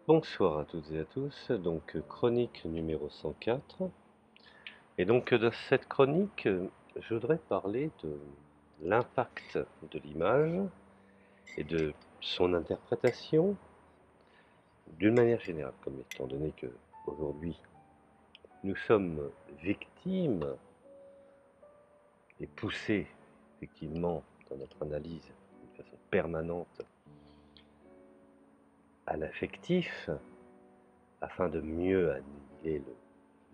Bonsoir à toutes et à tous, donc chronique numéro 104. Et donc dans cette chronique, je voudrais parler de l'impact de l'image et de son interprétation d'une manière générale, comme étant donné que aujourd'hui nous sommes victimes et poussés effectivement dans notre analyse de façon permanente à l'affectif afin de mieux annihiler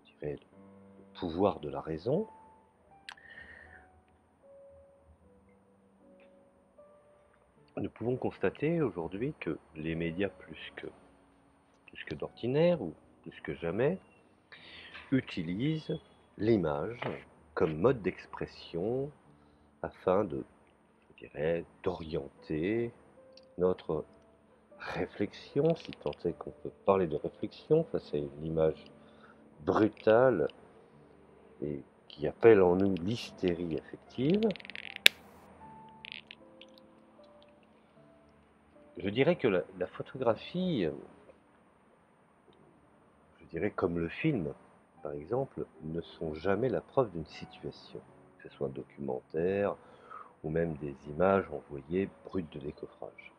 je dirais, le pouvoir de la raison. Nous pouvons constater aujourd'hui que les médias, plus que d'ordinaire ou plus que jamais, utilisent l'image comme mode d'expression afin de, je dirais, d'orienter notre réflexion, si tant est qu'on peut parler de réflexion face à une image brutale et qui appelle en nous l'hystérie affective. Je dirais que la photographie, je dirais comme le film, par exemple, ne sont jamais la preuve d'une situation, que ce soit un documentaire ou même des images envoyées brutes de décoffrage.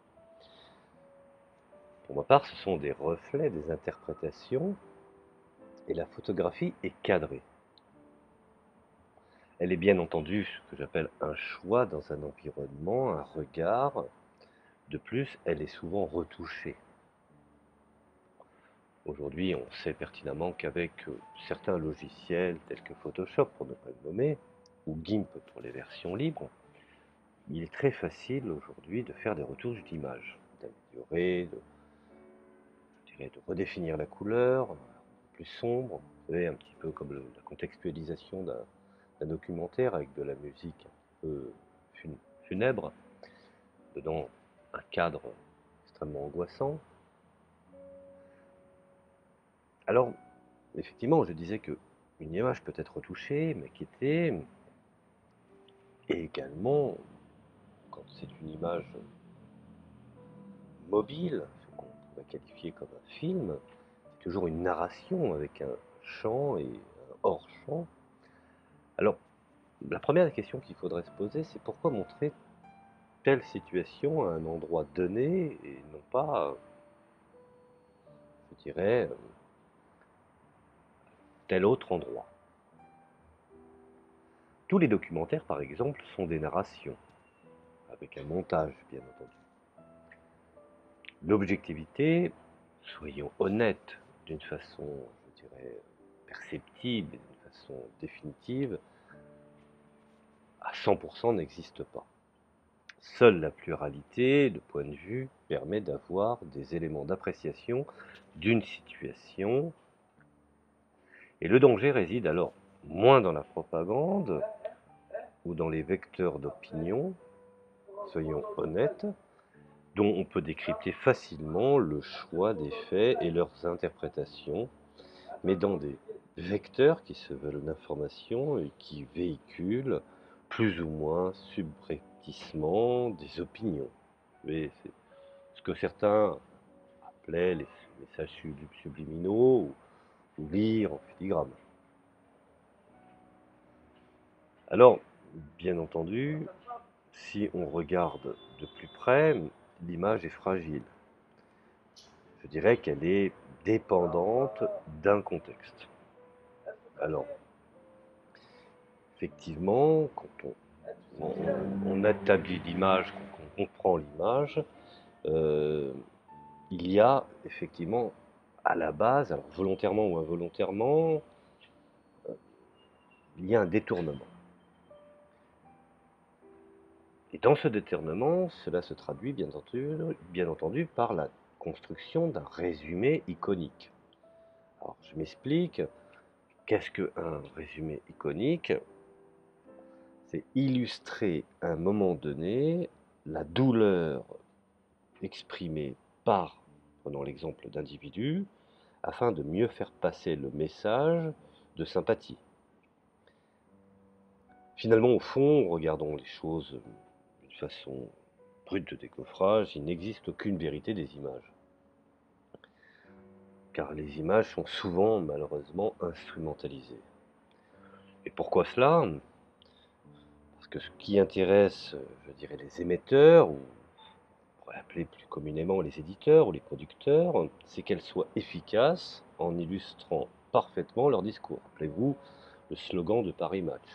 Pour ma part, ce sont des reflets, des interprétations, et la photographie est cadrée. Elle est bien entendu ce que j'appelle un choix dans un environnement, un regard. De plus, elle est souvent retouchée. Aujourd'hui, on sait pertinemment qu'avec certains logiciels tels que Photoshop, pour ne pas le nommer, ou GIMP pour les versions libres, il est très facile aujourd'hui de faire des retouches d'images, d'améliorer, je dirais, de redéfinir la couleur, plus sombre, vous savez, un petit peu comme la contextualisation d'un documentaire avec de la musique un peu funèbre, dedans un cadre extrêmement angoissant. Alors, effectivement, je disais que une image peut être retouchée, maquettée, et également, quand c'est une image mobile, ce qu'on pourrait qualifier comme un film, c'est toujours une narration avec un chant et un hors-champ. Alors, la première question qu'il faudrait se poser, c'est pourquoi montrer telle situation à un endroit donné et non pas, je dirais, tel autre endroit. Tous les documentaires, par exemple, sont des narrations, avec un montage, bien entendu. L'objectivité, soyons honnêtes, d'une façon, je dirais, perceptible, d'une façon définitive, à 100% n'existe pas. Seule la pluralité de points de vue permet d'avoir des éléments d'appréciation d'une situation. Et le danger réside alors moins dans la propagande ou dans les vecteurs d'opinion, soyons honnêtes, dont on peut décrypter facilement le choix des faits et leurs interprétations, mais dans des vecteurs qui se veulent l'information et qui véhiculent plus ou moins subrepticement des opinions. Mais c'est ce que certains appelaient les messages subliminaux ou lire en filigrane. Alors, bien entendu, si on regarde de plus près, l'image est fragile. Je dirais qu'elle est dépendante d'un contexte. Alors, effectivement, quand on établit l'image, quand on comprend l'image, euh, il y a effectivement à la base, alors volontairement ou involontairement, il y a un détournement. Et dans ce détournement, cela se traduit bien entendu par la construction d'un résumé iconique. Alors je m'explique, qu'est-ce qu'un résumé iconique? C'est illustrer à un moment donné la douleur exprimée par, prenons l'exemple d'individus, afin de mieux faire passer le message de sympathie. Finalement, au fond, regardons les choses d'une façon brute de décoffrage, il n'existe aucune vérité des images. car les images sont souvent malheureusement instrumentalisées. Et pourquoi cela? Parce que ce qui intéresse, je dirais, les émetteurs, ou on pourrait appeler plus communément les éditeurs ou les producteurs, c'est qu'elles soient efficaces en illustrant parfaitement leur discours. Rappelez-vous le slogan de Paris Match.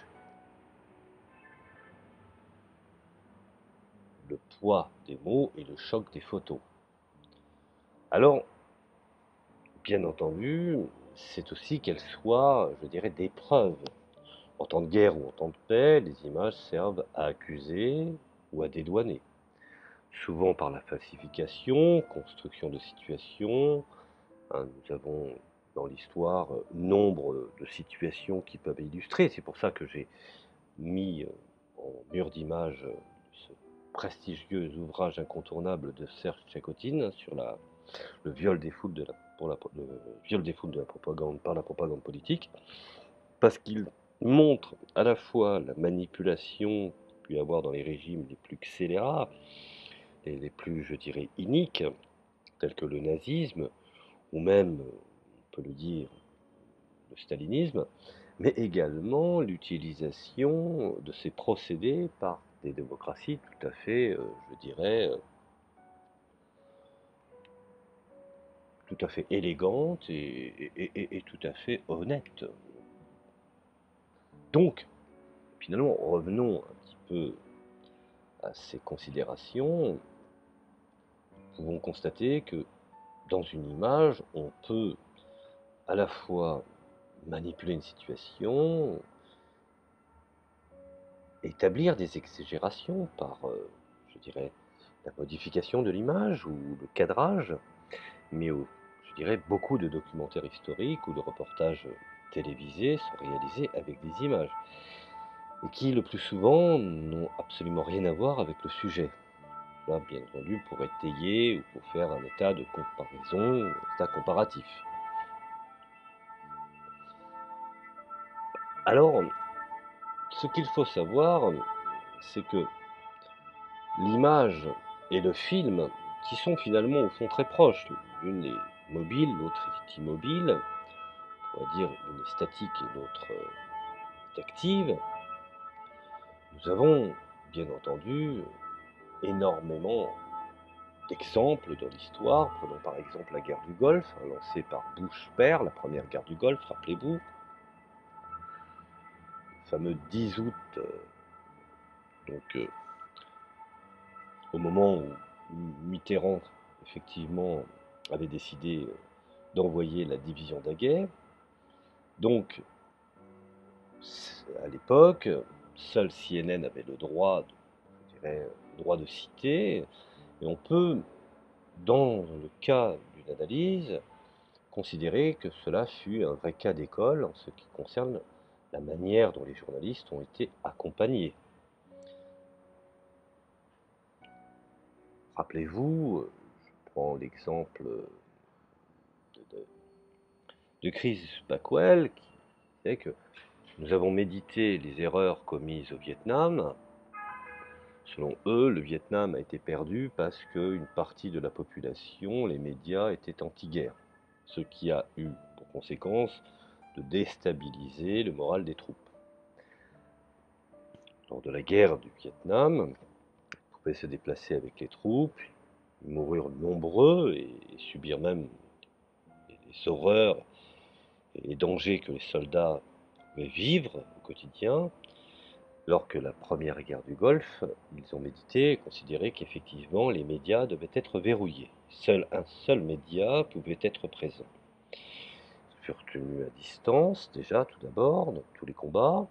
Le poids des mots et le choc des photos. Alors, bien entendu, c'est aussi qu'elles soient, je dirais, des preuves. En temps de guerre ou en temps de paix, les images servent à accuser ou à dédouaner. Souvent par la falsification, construction de situations. Hein, nous avons dans l'histoire nombre de situations qui peuvent illustrer. C'est pour ça que j'ai mis en mur d'image ce prestigieux ouvrage incontournable de Serge Tchekotine sur le viol des foules le viol des foules de la propagande par la propagande politique, parce qu'il montre à la fois la manipulation qu'il peut y avoir dans les régimes les plus scélérats et les plus, je dirais, iniques, tels que le nazisme, ou même, on peut le dire, le stalinisme, mais également l'utilisation de ces procédés par des démocraties tout à fait, je dirais, tout à fait élégantes et tout à fait honnêtes. Donc, finalement, revenons un petit peu à ces considérations. Nous pouvons constater que dans une image, on peut à la fois manipuler une situation, établir des exagérations par, je dirais, la modification de l'image ou le cadrage, mais je dirais beaucoup de documentaires historiques ou de reportages télévisés sont réalisés avec des images, et qui le plus souvent n'ont absolument rien à voir avec le sujet. Là, bien entendu, pour étayer ou pour faire un état de comparaison, un état comparatif. Alors, ce qu'il faut savoir, c'est que l'image et le film, qui sont finalement au fond très proches, l'une est mobile, l'autre est immobile, on pourrait dire l'une est statique et l'autre est active, nous avons bien entendu énormément d'exemples dans l'histoire. Prenons par exemple la guerre du Golfe, lancée par Bush père, la première guerre du Golfe, rappelez-vous, le fameux 10 août, donc au moment où Mitterrand, effectivement, avait décidé d'envoyer la division Daguerre. Donc, à l'époque, seul CNN avait le droit, je dirais, le droit de citer, et on peut, dans le cas d'une analyse, considérer que cela fut un vrai cas d'école en ce qui concerne la manière dont les journalistes ont été accompagnés. Rappelez-vous, je prends l'exemple de Chris Blackwell, qui disait que nous avons médité les erreurs commises au Vietnam. Selon eux, le Vietnam a été perdu parce qu'une partie de la population, les médias, étaient anti-guerre, ce qui a eu pour conséquence de déstabiliser le moral des troupes. Lors de la guerre du Vietnam, ils pouvaient se déplacer avec les troupes, mourir nombreux et subir même les horreurs et les dangers que les soldats pouvaient vivre au quotidien. Lors que la première guerre du Golfe, ils ont médité et considéré qu'effectivement les médias devaient être verrouillés. Seul un seul média pouvait être présent. Ils furent tenus à distance déjà tout d'abord dans tous les combats.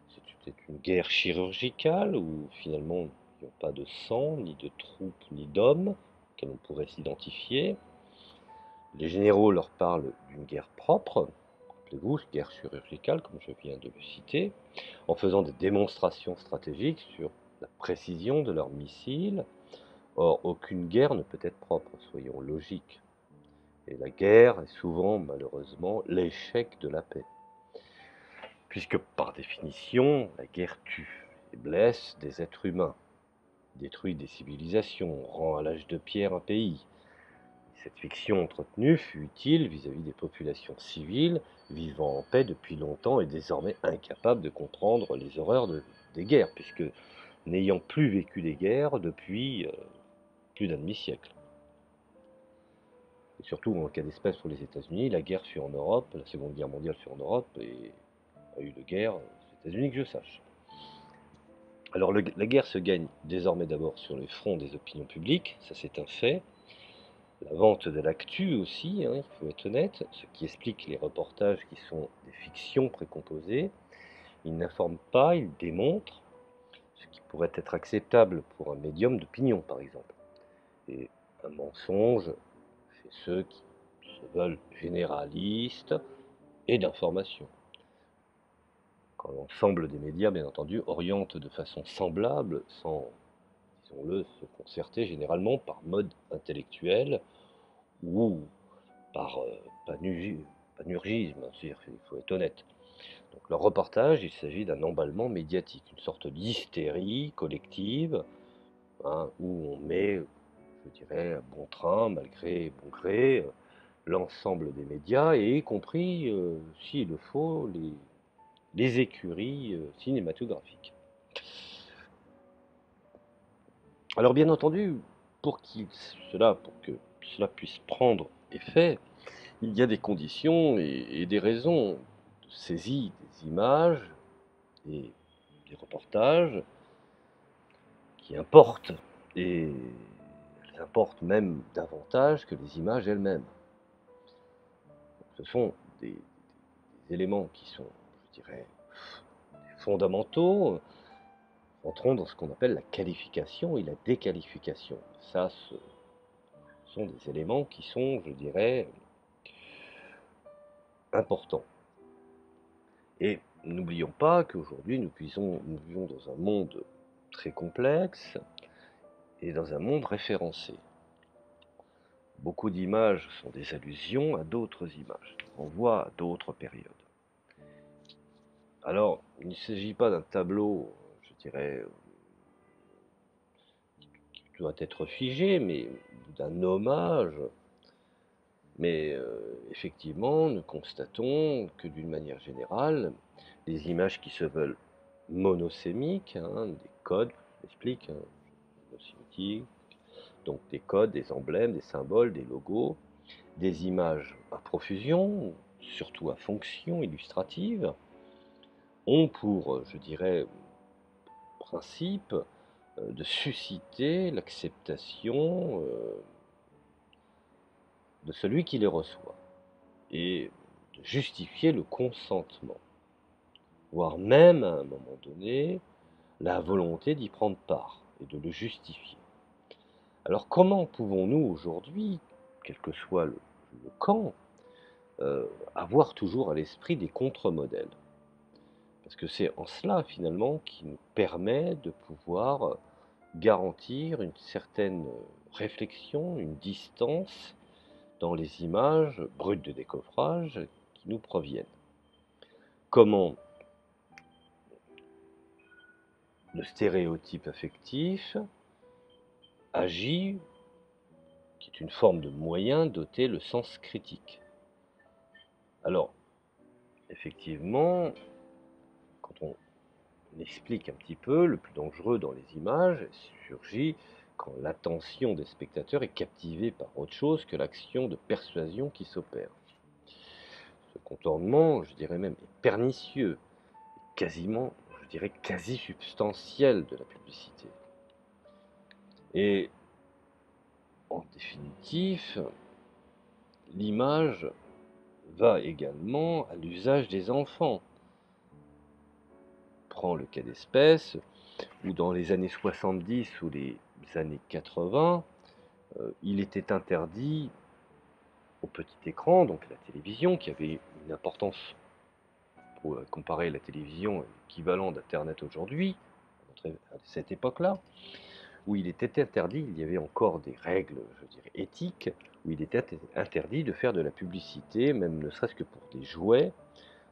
C'était une guerre chirurgicale où finalement il n'y a pas de sang, ni de troupes, ni d'hommes que l'on pourrait s'identifier. Les généraux leur parlent d'une guerre propre, rappelez-vous, guerre chirurgicale comme je viens de le citer, en faisant des démonstrations stratégiques sur la précision de leurs missiles. Or, aucune guerre ne peut être propre, soyons logiques. Et la guerre est souvent, malheureusement, l'échec de la paix. Puisque, par définition, la guerre tue et blesse des êtres humains, détruit des civilisations, rend à l'âge de pierre un pays. cette fiction entretenue fut utile vis-à-vis des populations civiles vivant en paix depuis longtemps et désormais incapables de comprendre les horreurs des guerres, puisque n'ayant plus vécu des guerres depuis plus d'un demi-siècle. Et surtout, en cas d'espèce pour les États-Unis, la guerre fut en Europe, la Seconde Guerre mondiale fut en Europe, et a eu de guerre aux États-Unis que je sache. Alors la guerre se gagne désormais d'abord sur les fronts des opinions publiques, ça c'est un fait. La vente de l'actu aussi, hein, il faut être honnête, ce qui explique les reportages qui sont des fictions précomposées. Ils n'informent pas, ils démontrent, ce qui pourrait être acceptable pour un médium d'opinion par exemple. Et un mensonge chez ceux qui se veulent généralistes et d'information. Quand l'ensemble des médias, bien entendu, orientent de façon semblable, sans, disons-le, se concerter généralement par mode intellectuel ou par panurgisme, il faut être honnête. Donc leur reportage, il s'agit d'un emballement médiatique, une sorte d'hystérie collective, hein, où on met, je dirais, à bon train, malgré bon gré, l'ensemble des médias, et y compris, s'il le faut, les écuries cinématographiques. Alors bien entendu, pour que cela puisse prendre effet, il y a des conditions et des raisons de saisie des images et des reportages qui importent, et elles importent même davantage que les images elles-mêmes. Ce sont des éléments qui sont, je dirais, fondamentaux. Entrons dans ce qu'on appelle la qualification et la déqualification. Ça, ce sont des éléments qui sont, je dirais, importants. Et n'oublions pas qu'aujourd'hui, nous vivons dans un monde très complexe et dans un monde référencé. Beaucoup d'images sont des allusions à d'autres images, on voit à d'autres périodes. Alors, il ne s'agit pas d'un tableau, je dirais, qui doit être figé, mais d'un hommage. Mais effectivement, nous constatons que d'une manière générale, les images qui se veulent monosémiques, hein, des codes, j'explique, hein, monosémiques, donc des codes, des emblèmes, des symboles, des logos, des images à profusion, surtout à fonction illustrative, ont pour, je dirais, principe de susciter l'acceptation de celui qui les reçoit et de justifier le consentement, voire même à un moment donné la volonté d'y prendre part et de le justifier. Alors comment pouvons-nous aujourd'hui, quel que soit le camp, avoir toujours à l'esprit des contre-modèles? Parce que c'est en cela finalement qui nous permet de pouvoir garantir une certaine réflexion, une distance dans les images brutes de décoffrage qui nous proviennent. Comment le stéréotype affectif agit, qui est une forme de moyen doté le sens critique. Alors, effectivement, quand on explique un petit peu, le plus dangereux dans les images surgit quand l'attention des spectateurs est captivée par autre chose que l'action de persuasion qui s'opère. Ce contournement, je dirais même, est pernicieux, quasiment, je dirais, quasi substantiel de la publicité. Et en définitive, l'image va également à l'usage des enfants. Prends le cas d'espèce où dans les années 70 ou les années 80, il était interdit au petit écran, donc la télévision, qui avait une importance pour comparer la télévision équivalent d'Internet aujourd'hui, à cette époque-là, où il était interdit, il y avait encore des règles, je dirais, éthiques, où il était interdit de faire de la publicité, même ne serait-ce que pour des jouets,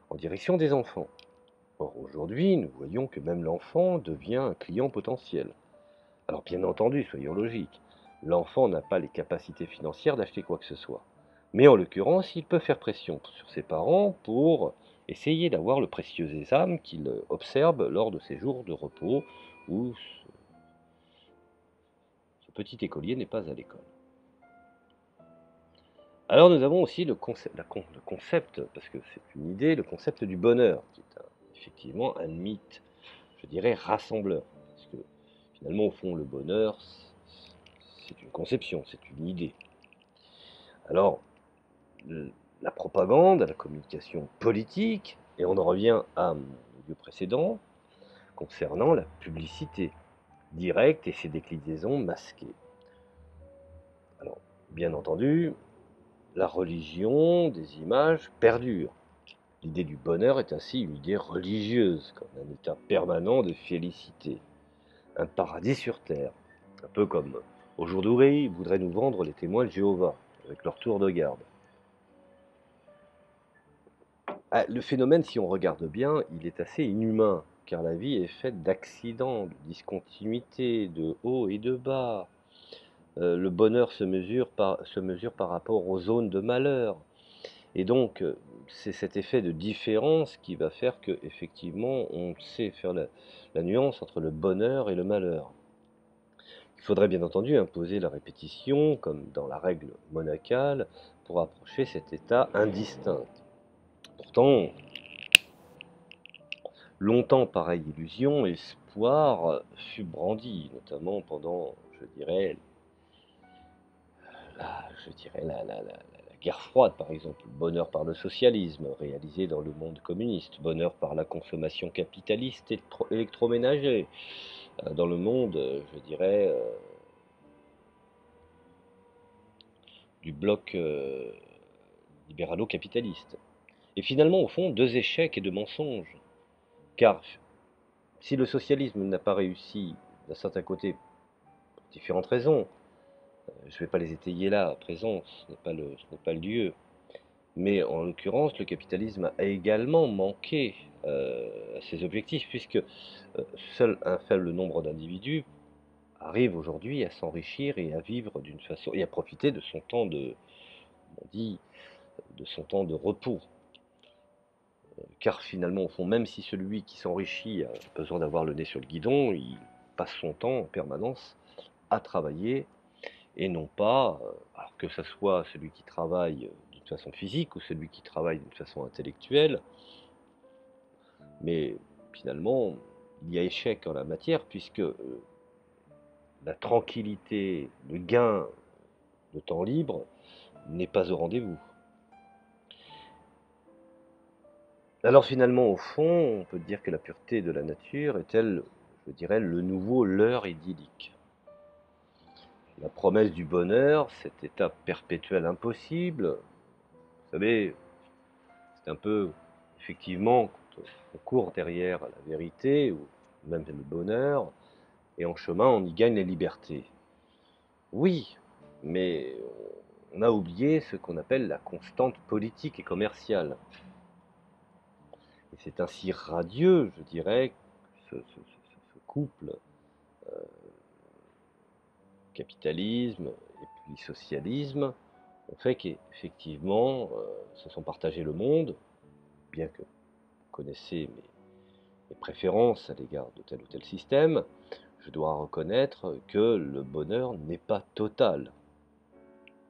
en direction des enfants. Or, aujourd'hui, nous voyons que même l'enfant devient un client potentiel. Alors, bien entendu, soyons logiques, l'enfant n'a pas les capacités financières d'acheter quoi que ce soit. Mais en l'occurrence, il peut faire pression sur ses parents pour essayer d'avoir le précieux sésame qu'il observe lors de ses jours de repos où ce petit écolier n'est pas à l'école. Alors nous avons aussi le concept, parce que c'est une idée, le concept du bonheur, qui est effectivement un mythe, je dirais rassembleur. Parce que finalement, au fond, le bonheur, c'est une conception, c'est une idée. Alors, la propagande, la communication politique, et on en revient à mon audio précédent, concernant la publicité directe et ses déclinaisons masquées. Alors, bien entendu, la religion des images perdure. L'idée du bonheur est ainsi une idée religieuse, comme un état permanent de félicité, un paradis sur terre, un peu comme aujourd'hui voudraient nous vendre les témoins de Jéhovah, avec leur tour de garde. Ah, le phénomène, si on regarde bien, il est assez inhumain, car la vie est faite d'accidents, de discontinuités, de hauts et de bas. Le bonheur se mesure par rapport aux zones de malheur. Et donc, c'est cet effet de différence qui va faire que, effectivement, on sait faire la nuance entre le bonheur et le malheur. Il faudrait bien entendu imposer la répétition, comme dans la règle monacale, pour approcher cet état indistinct. Pourtant, longtemps pareille illusion, espoir fut brandi, notamment pendant, je dirais, la guerre froide, par exemple. Bonheur par le socialisme, réalisé dans le monde communiste. Bonheur par la consommation capitaliste électroménager, dans le monde, je dirais, du bloc libéralo-capitaliste. Et finalement, au fond, deux échecs et deux mensonges. Car si le socialisme n'a pas réussi, d'un certain côté, pour différentes raisons, je ne vais pas les étayer là, à présent, ce n'est pas le lieu. Mais en l'occurrence, le capitalisme a également manqué à ses objectifs, puisque seul un faible nombre d'individus arrive aujourd'hui à s'enrichir et à vivre d'une façon, et à profiter de son temps de, on dit, de son temps de repos. Car finalement, au fond, même si celui qui s'enrichit a besoin d'avoir le nez sur le guidon, il passe son temps en permanence à travailler et non pas, alors que ce soit celui qui travaille d'une façon physique ou celui qui travaille d'une façon intellectuelle, mais finalement, il y a échec en la matière puisque la tranquillité, le gain de temps libre n'est pas au rendez-vous. Alors finalement, au fond, on peut dire que la pureté de la nature est-elle, je dirais, le nouveau leurre idyllique. La promesse du bonheur, cet état perpétuel impossible, vous savez, c'est un peu, effectivement, quand on court derrière la vérité, ou même le bonheur, et en chemin, on y gagne la liberté. Oui, mais on a oublié ce qu'on appelle la constante politique et commerciale. Et c'est ainsi radieux, je dirais, ce couple capitalisme et puis socialisme ont fait qu'effectivement se sont partagés le monde, bien que vous connaissez mes préférences à l'égard de tel ou tel système, je dois reconnaître que le bonheur n'est pas total,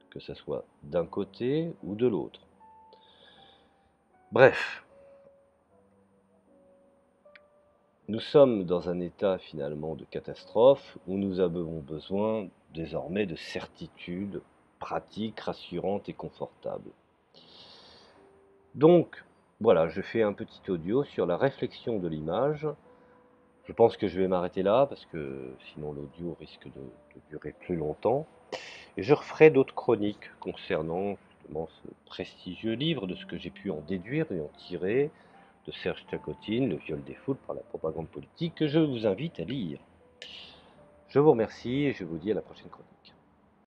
que ce soit d'un côté ou de l'autre. Bref, nous sommes dans un état finalement de catastrophe où nous avons besoin désormais de certitudes pratiques, rassurantes et confortables. Donc, voilà, je fais un petit audio sur la réflexion de l'image. Je pense que je vais m'arrêter là parce que sinon l'audio risque de durer plus longtemps. Et je referai d'autres chroniques concernant justement ce prestigieux livre, de ce que j'ai pu en déduire et en tirer de Serge Tchakotine, Le viol des foules par la propagande politique, que je vous invite à lire. Je vous remercie et je vous dis à la prochaine chronique.